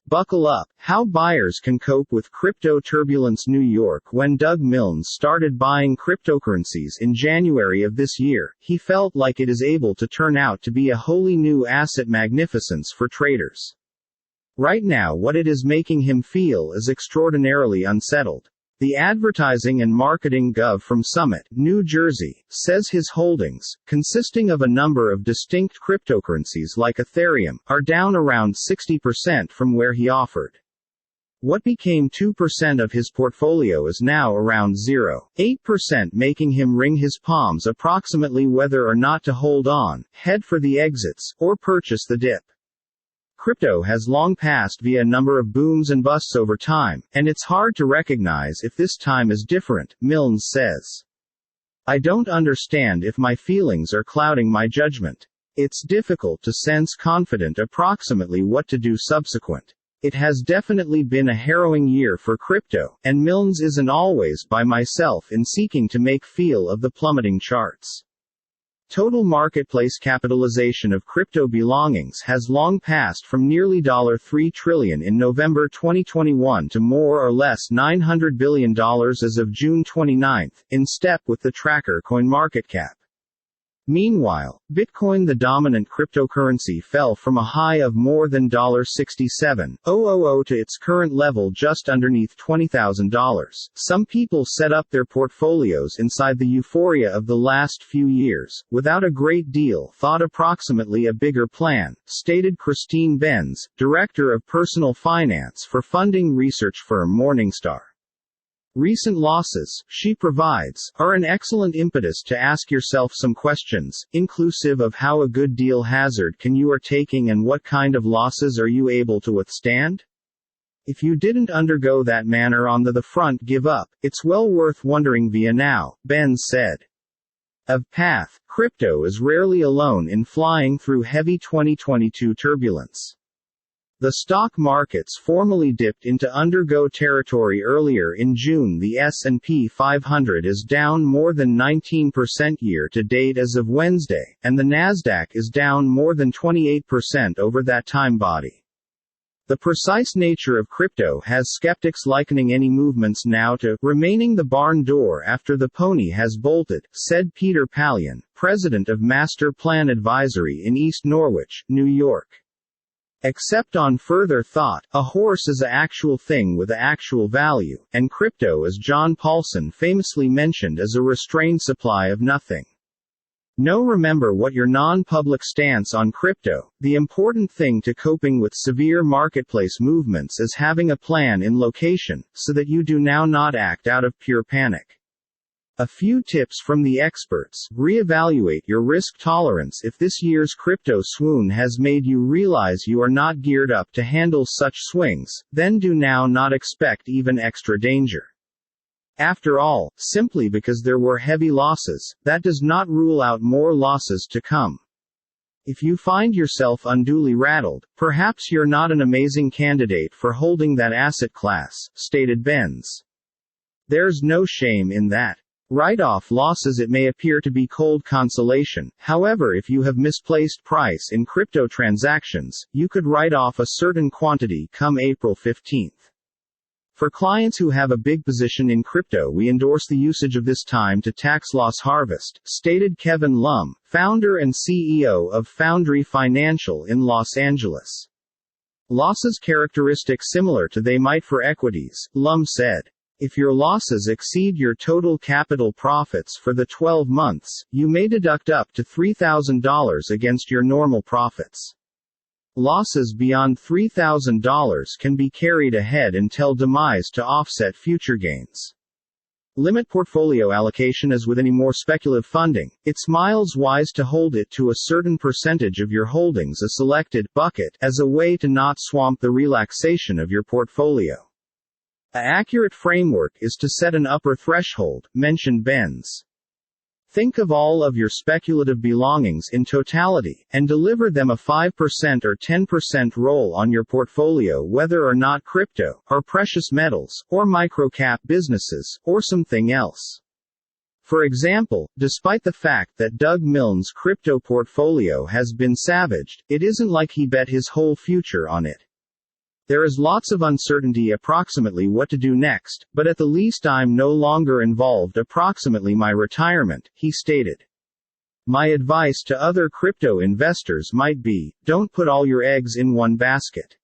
Buckle up. How buyers can cope with crypto turbulence. New York. When Doug Milnes started buying cryptocurrencies in January of this year, he felt like it is able to turn out to be a wholly new asset magnificence for traders. Right now, what it is making him feel is extraordinarily unsettled. The advertising and marketing gov from Summit, New Jersey, says his holdings, consisting of a number of distinct cryptocurrencies like Ethereum, are down around 60% from where he offered. What became 2% of his portfolio is now around 0.8%, making him wring his palms approximately whether or not to hold on, head for the exits, or purchase the dip. Crypto has long passed via a number of booms and busts over time, and it's hard to recognize if this time is different, Milnes says. I don't understand if my feelings are clouding my judgment. It's difficult to sense confident approximately what to do subsequent. It has definitely been a harrowing year for crypto, and Milnes isn't always by myself in seeking to make feel of the plummeting charts. Total marketplace capitalization of crypto belongings has long passed from nearly $3 trillion in November 2021 to more or less $900 billion as of June 29, in step with the tracker CoinMarketCap. Meanwhile, Bitcoin, the dominant cryptocurrency, fell from a high of more than $67,000 to its current level just underneath $20,000. Some people set up their portfolios inside the euphoria of the last few years, without a great deal thought, approximately a bigger plan, stated Christine Benz, director of personal finance for funding research firm Morningstar. Recent losses, she provides, are an excellent impetus to ask yourself some questions, inclusive of how a good deal hazard can you are taking and what kind of losses are you able to withstand? If you didn't undergo that manner on the front give up, it's well worth wondering via now, Benz said. Of path, crypto is rarely alone in flying through heavy 2022 turbulence. The stock markets formally dipped into undergo territory earlier in June. The S&P 500 is down more than 19% year to date as of Wednesday, and the Nasdaq is down more than 28% over that time body. The precise nature of crypto has skeptics likening any movements now to remaining the barn door after the pony has bolted, said Peter Pallion, president of Master Plan Advisory in East Norwich, New York. Except on further thought, a horse is a actual thing with a actual value, and crypto, as John Paulson famously mentioned, is a restrained supply of nothing. No, remember what your non-public stance on crypto. The important thing to coping with severe marketplace movements is having a plan in location, so that you do now not act out of pure panic. A few tips from the experts. Reevaluate your risk tolerance. If this year's crypto swoon has made you realize you are not geared up to handle such swings, then do now not expect even extra danger. After all, simply because there were heavy losses, that does not rule out more losses to come. If you find yourself unduly rattled, perhaps you're not an amazing candidate for holding that asset class, stated Benz. There's no shame in that. Write off losses. It may appear to be cold consolation. However, if you have misplaced price in crypto transactions, you could write off a certain quantity come April 15. For clients who have a big position in crypto, we endorse the usage of this time to tax loss harvest, stated Kevin Lum, founder and CEO of Foundry Financial in Los Angeles. Losses characteristic similar to they might for equities, Lum said. If your losses exceed your total capital profits for the 12 months, you may deduct up to $3,000 against your normal profits. Losses beyond $3,000 can be carried ahead until demise to offset future gains. Limit portfolio allocation. As with any more speculative funding, it's miles wise to hold it to a certain percentage of your holdings, a selected bucket, as a way to not swamp the relaxation of your portfolio. An accurate framework is to set an upper threshold, mentioned Benz. Think of all of your speculative belongings in totality, and deliver them a 5% or 10% roll on your portfolio, whether or not crypto, or precious metals, or micro-cap businesses, or something else. For example, despite the fact that Doug Milnes' crypto portfolio has been savaged, it isn't like he bet his whole future on it. There is lots of uncertainty approximately what to do next, but at the least I'm no longer involved approximately my retirement, he stated. My advice to other crypto investors might be, don't put all your eggs in one basket.